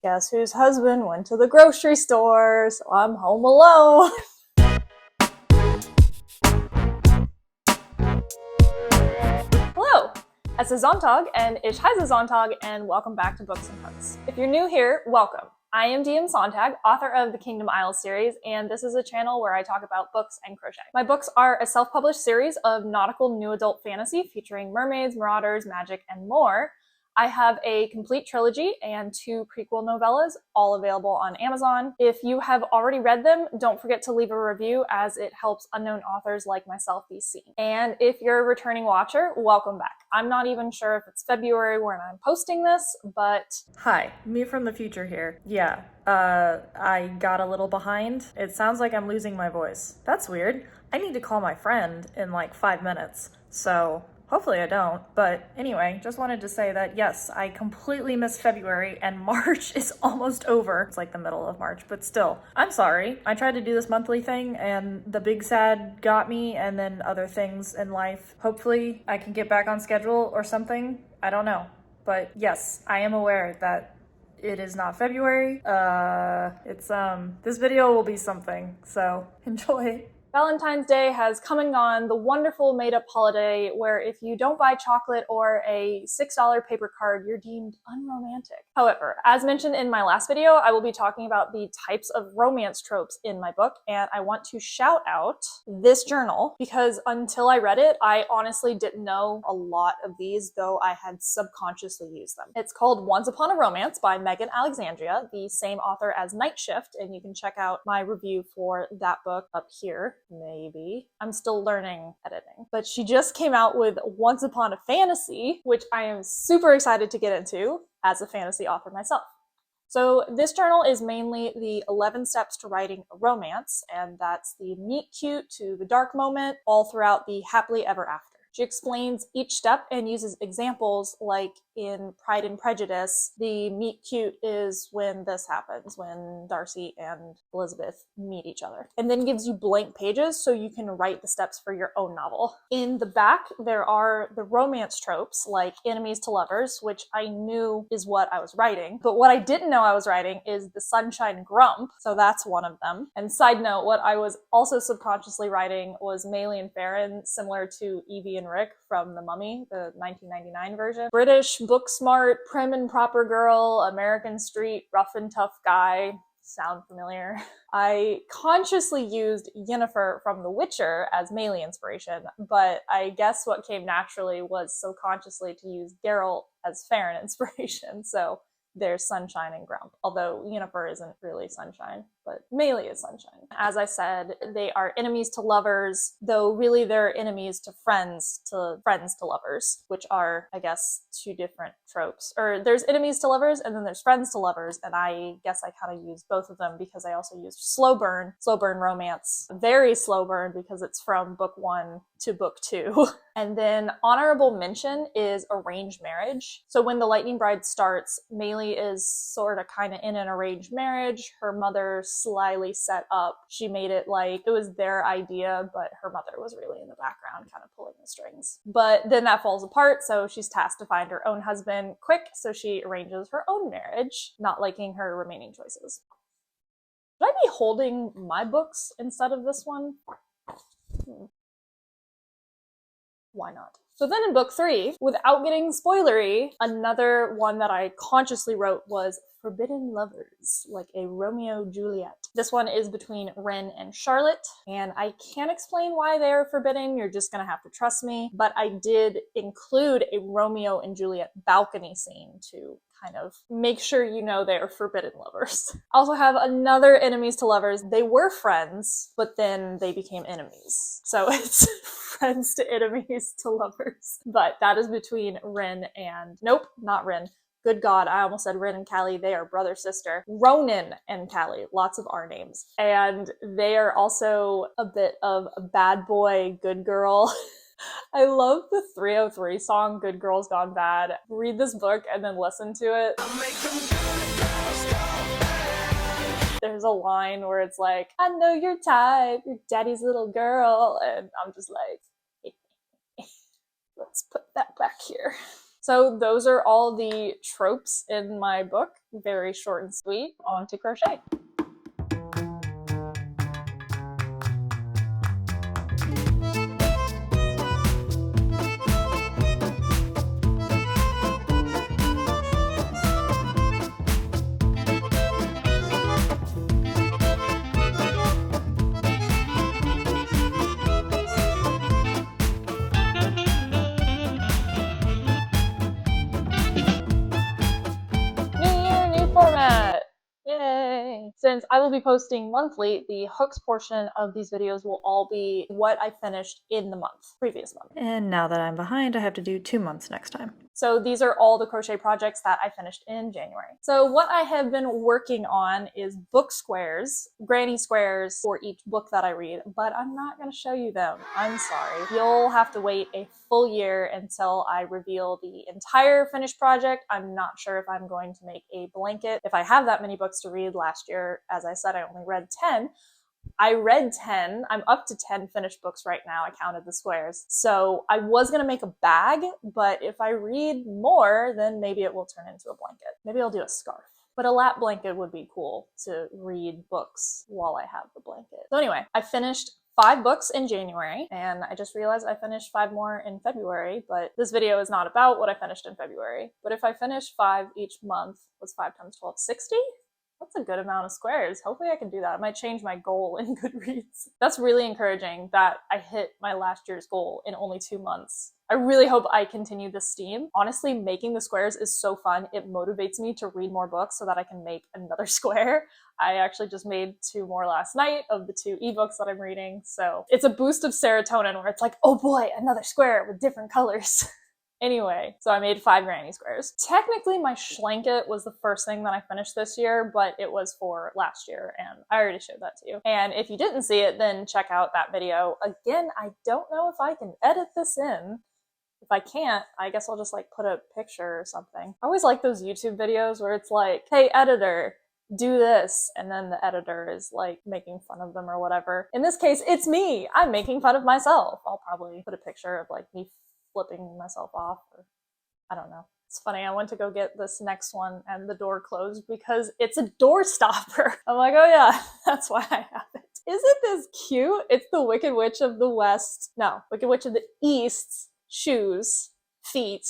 Guess whose husband went to the grocery store, so I'm home alone. Hello, es ist Sonntag and ich heiße Sonntag and welcome back to Books and Hearts. If you're new here, welcome. I am D.M.Sonntag, author of the Kingdom Isles series, and this is a channel where I talk about books and crochet. My books are a self-published series of nautical new adult fantasy featuring mermaids, marauders, magic, and more. I have a complete trilogy and 2 prequel novellas, all available on Amazon. If you have already read them, don't forget to leave a review as it helps unknown authors like myself be seen. And if you're a returning watcher, welcome back. I'm not even sure if it's February when I'm posting this, but... Hi, me from the future here. Yeah, I got a little behind. It sounds like I'm losing my voice. That's weird. I need to call my friend in like 5 minutes, so... hopefully I don't, but anyway, just wanted to say that yes, I completely missed February and March is almost over. It's like the middle of March, but still, I'm sorry. I tried to do this monthly thing and the big sad got me and then other things in life. Hopefully I can get back on schedule or something. I don't know, but yes, I am aware that it is not February. This video will be something, so enjoy. Valentine's Day has come and gone, the wonderful made-up holiday where if you don't buy chocolate or a $6 paper card, you're deemed unromantic. However, as mentioned in my last video, I will be talking about the types of romance tropes in my book, and I want to shout out this journal because until I read it, I honestly didn't know a lot of these, though I had subconsciously used them. It's called Once Upon a Romance by Megan Alexandria, the same author as Night Shift, and you can check out my review for that book up here. Maybe. I'm still learning editing. But she just came out with Once Upon a Fantasy, which I am super excited to get into as a fantasy author myself. So this journal is mainly the 11 steps to writing a romance, and that's the meet cute to the dark moment, all throughout the happily ever after. She explains each step and uses examples like in Pride and Prejudice, the meet cute is when this happens, when Darcy and Elizabeth meet each other. And then gives you blank pages so you can write the steps for your own novel. In the back, there are the romance tropes like enemies to lovers, which I knew is what I was writing. But what I didn't know I was writing is the sunshine grump, so that's one of them. And side note, what I was also subconsciously writing was Maylie and Farron, similar to Evie and Rick from The Mummy, the 1999 version. British, book smart, prim and proper girl, American street, rough and tough guy. Sound familiar? I consciously used Yennefer from The Witcher as Maylie inspiration, but I guess what came naturally was subconsciously to use Geralt as Farron inspiration, so there's sunshine and grump, although Yennefer isn't really sunshine, but Maylie is sunshine. As I said, they are enemies to lovers, though really they're enemies to friends to lovers, which are, I guess, 2 different tropes. Or there's enemies to lovers and then there's friends to lovers, and I guess I kind of used both of them because I also used slow burn romance, very slow burn because it's from book 1 to book 2. And then honorable mention is arranged marriage. So when The Lightning Bride starts, Maylie is sort of kind of in an arranged marriage. Her mother slyly set up. She made it like it was their idea, but her mother was really in the background kind of pulling the strings. But then that falls apart, so she's tasked to find her own husband quick, so she arranges her own marriage, not liking her remaining choices. Should I be holding my books instead of this one? Why not? So then in book 3, without getting spoilery, another one that I consciously wrote was Forbidden Lovers, like a Romeo-Juliet. This one is between Ren and Charlotte, and I can't explain why they're forbidden, you're just gonna have to trust me, but I did include a Romeo and Juliet balcony scene to kind of make sure you know they're forbidden lovers. I also have another enemies to lovers. They were friends, but then they became enemies. So it's friends to enemies to lovers. But that is between Ren and... nope, not Ren. Good God, I almost said Ren and Callie. They are brother-sister. Ronan and Callie, lots of R names. And they are also a bit of a bad boy, good girl. I love the 303 song, Good Girls Gone Bad. Read this book and then listen to it. There's a line where it's like, I know your type, your daddy's little girl. And I'm just like, let's put that back here. So those are all the tropes in my book. Very short and sweet. On to crochet. Format! Yay! Since I will be posting monthly, the hooks portion of these videos will all be what I finished in the previous month. And now that I'm behind, I have to do 2 months next time. So these are all the crochet projects that I finished in January. So what I have been working on is book squares, granny squares for each book that I read, but I'm not going to show you them. I'm sorry. You'll have to wait a full year until I reveal the entire finished project. I'm not sure if I'm going to make a blanket. If I have that many books to read last year, as I said, I only read 10. I read 10. I'm up to 10 finished books right now. I counted the squares. So I was going to make a bag, but if I read more, then maybe it will turn into a blanket. Maybe I'll do a scarf. But a lap blanket would be cool to read books while I have the blanket. So anyway, I finished 5 books in January, and I just realized I finished 5 more in February, but this video is not about what I finished in February. But if I finish 5 each month, what's 5 times 12? 60? That's a good amount of squares. Hopefully I can do that. I might change my goal in Goodreads. That's really encouraging that I hit my last year's goal in only 2 months. I really hope I continue this steam. Honestly, making the squares is so fun. It motivates me to read more books so that I can make another square. I actually just made 2 more last night of the 2 ebooks that I'm reading. So it's a boost of serotonin where it's like, oh boy, another square with different colors. Anyway, so I made 5 granny squares. Technically, my schlanket was the first thing that I finished this year, but it was for last year, and I already showed that to you. And if you didn't see it, then check out that video. Again, I don't know if I can edit this in. If I can't, I guess I'll just like put a picture or something. I always like those YouTube videos where it's like, hey, editor, do this, and then the editor is like making fun of them or whatever. In this case, it's me. I'm making fun of myself. I'll probably put a picture of like me flipping myself off, or I don't know. It's funny, I went to go get this next one and the door closed because it's a door stopper. I'm like, oh yeah, that's why I have it. Isn't this cute? It's the Wicked Witch of the Wicked Witch of the East's feet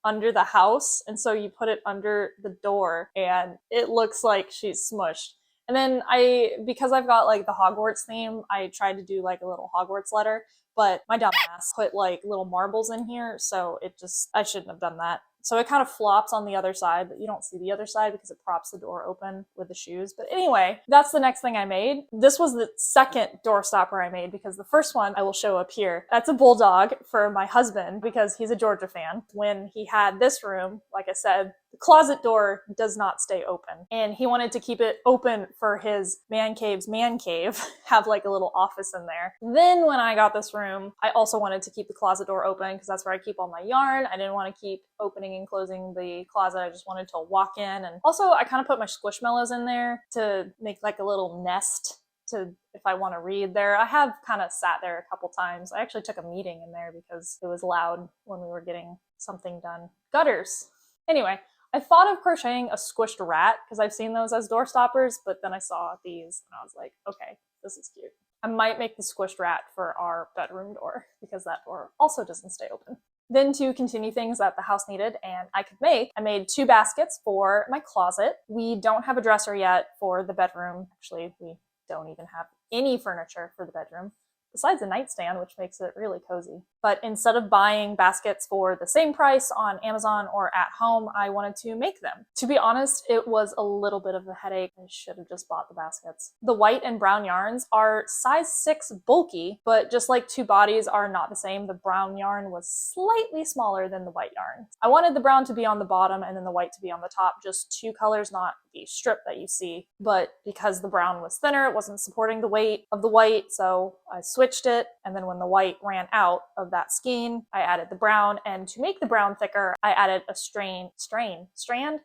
under the house, and so you put it under the door and it looks like she's smushed. And then because I've got like the Hogwarts theme, I tried to do like a little Hogwarts letter, but my dumb ass put like little marbles in here, so I shouldn't have done that. So it kind of flops on the other side, but you don't see the other side because it props the door open with the shoes. But anyway, that's the next thing I made. This was the second door stopper I made because the first one I will show up here. That's a bulldog for my husband because he's a Georgia fan. When he had this room, like I said, the closet door does not stay open, and he wanted to keep it open for his man cave, have like a little office in there. Then when I got this room, I also wanted to keep the closet door open because that's where I keep all my yarn. I didn't want to keep opening and closing the closet. I just wanted to walk in, and also I kind of put my squishmallows in there to make like a little nest if I want to read there. I have kind of sat there a couple times. I actually took a meeting in there because it was loud when we were getting something done. Gutters. Anyway, I thought of crocheting a squished rat because I've seen those as door stoppers, but then I saw these and I was like, okay, this is cute. I might make the squished rat for our bedroom door because that door also doesn't stay open. Then to continue things that the house needed and I could make, I made 2 baskets for my closet. We don't have a dresser yet for the bedroom. Actually, we don't even have any furniture for the bedroom, besides a nightstand, which makes it really cozy. But instead of buying baskets for the same price on Amazon or at home, I wanted to make them. To be honest, it was a little bit of a headache. I should have just bought the baskets. The white and brown yarns are size 6 bulky, but just like 2 bodies are not the same, the brown yarn was slightly smaller than the white yarn. I wanted the brown to be on the bottom and then the white to be on the top, just 2 colors, not the strip that you see. But because the brown was thinner, it wasn't supporting the weight of the white, so I switched it, and then when the white ran out of that skein, I added the brown, and to make the brown thicker, I added a strand.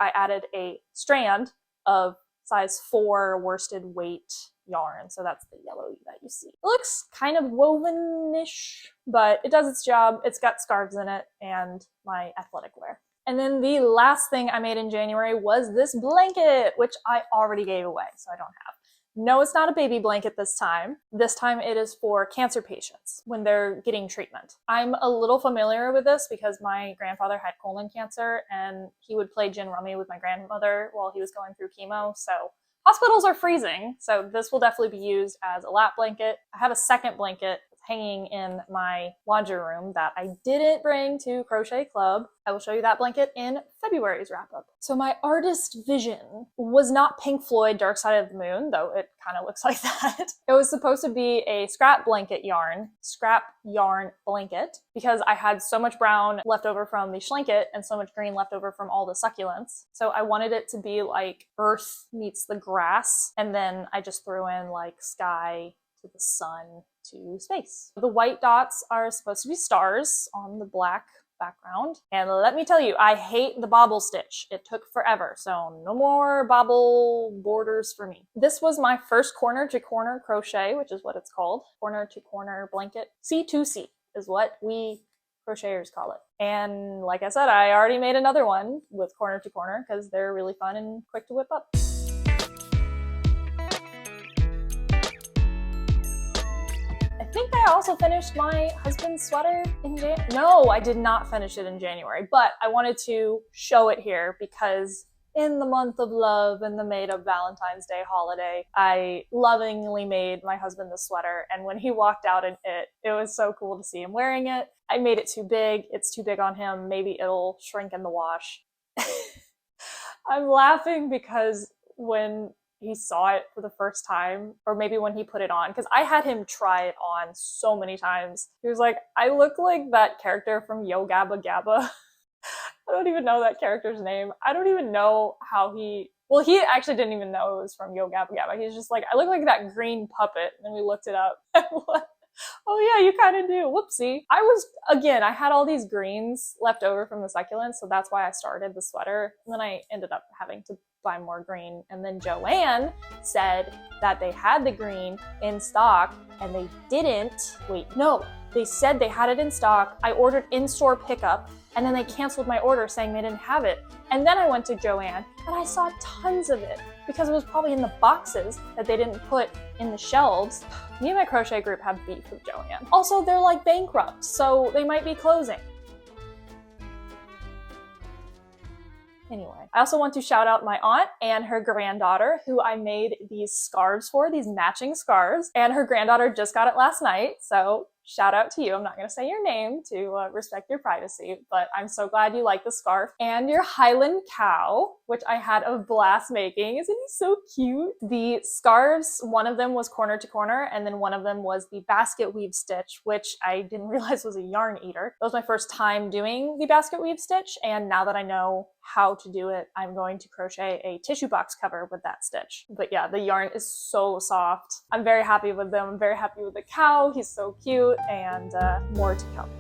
I added a strand of size 4 worsted weight yarn, so that's the yellow that you see. It looks kind of woven-ish, but it does its job. It's got scarves in it and my athletic wear. And then the last thing I made in January was this blanket, which I already gave away, so I don't have. No, it's not a baby blanket this time. This time it is for cancer patients when they're getting treatment. I'm a little familiar with this because my grandfather had colon cancer and he would play gin rummy with my grandmother while he was going through chemo. So hospitals are freezing, so this will definitely be used as a lap blanket. I have a second blanket hanging in my laundry room that I didn't bring to Crochet Club. I will show you that blanket in February's wrap up. So my artist vision was not Pink Floyd Dark Side of the Moon, though it kind of looks like that. It was supposed to be a scrap yarn blanket, because I had so much brown left over from the Schlanket and so much green left over from all the succulents. So I wanted it to be like earth meets the grass, and then I just threw in like sky to the sun to space. The white dots are supposed to be stars on the black background. And let me tell you, I hate the bobble stitch. It took forever, so no more bobble borders for me. This was my first corner to corner crochet, which is what it's called. Corner to corner blanket. C2C is what we crocheters call it. And like I said, I already made another one with corner to corner because they're really fun and quick to whip up. I think I also finished my husband's sweater in January. No, I did not finish it in January, but I wanted to show it here because in the month of love and the made of Valentine's Day holiday, I lovingly made my husband the sweater, and when he walked out in it, it was so cool to see him wearing it. I made it too big. It's too big on him. Maybe it'll shrink in the wash. I'm laughing because when he saw it for the first time, or maybe when he put it on, because I had him try it on so many times. He was like, I look like that character from Yo Gabba Gabba. I don't even know that character's name. I don't even know how he actually didn't even know it was from Yo Gabba Gabba. He's just like, I look like that green puppet. And then we looked it up. Oh yeah, you kind of do. Whoopsie. I had all these greens left over from the succulents, so that's why I started the sweater. And then I ended up having to buy more green. And then Joanne said that they had the green in stock and they didn't. Wait, no, they said they had it in stock. I ordered in-store pickup and then they canceled my order saying they didn't have it. And then I went to Joanne and I saw tons of it because it was probably in the boxes that they didn't put in the shelves. Me and my crochet group have beef with Joanne. Also, they're like bankrupt, so they might be closing. Anyway, I also want to shout out my aunt and her granddaughter who I made these scarves for, these matching scarves, and her granddaughter just got it last night, so shout out to you. I'm not going to say your name to respect your privacy, but I'm so glad you like the scarf. And your Highland cow, which I had a blast making. Isn't he so cute? The scarves, one of them was corner to corner, and then one of them was the basket weave stitch, which I didn't realize was a yarn eater. That was my first time doing the basket weave stitch, and now that I know how to do it, I'm going to crochet a tissue box cover with that stitch. But yeah, the yarn is so soft. I'm very happy with them. I'm very happy with the cow. He's so cute, and more to come.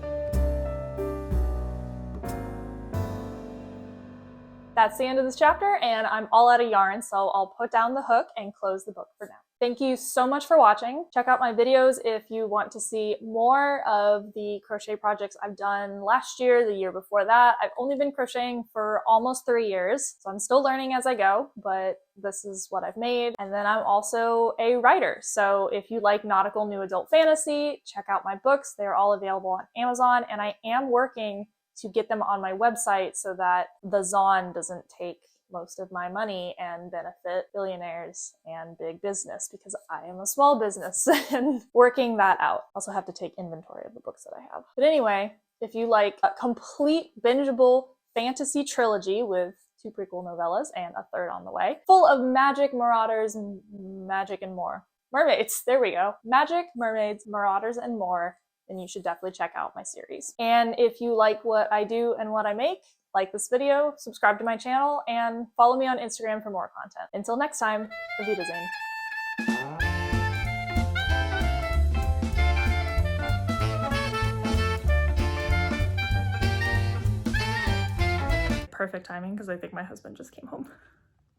That's the end of this chapter, and I'm all out of yarn, so I'll put down the hook and close the book for now. Thank you so much for watching. Check out my videos if you want to see more of the crochet projects I've done last year, the year before that. I've only been crocheting for almost 3 years, so I'm still learning as I go, but this is what I've made. And then I'm also a writer, so if you like nautical new adult fantasy, check out my books. They're all available on Amazon, and I am working to get them on my website so that the Zon doesn't take most of my money and benefit billionaires and big business, because I am a small business and working that out. Also have to take inventory of the books that I have. But anyway, if you like a complete bingeable fantasy trilogy with 2 prequel novellas and a 3rd on the way, full of magic, marauders, magic and more. Mermaids, there we go. Magic, mermaids, marauders and more, then you should definitely check out my series. And if you like what I do and what I make, like this video, subscribe to my channel, and follow me on Instagram for more content. Until next time, Auf Wiedersehen. Perfect timing, because I think my husband just came home.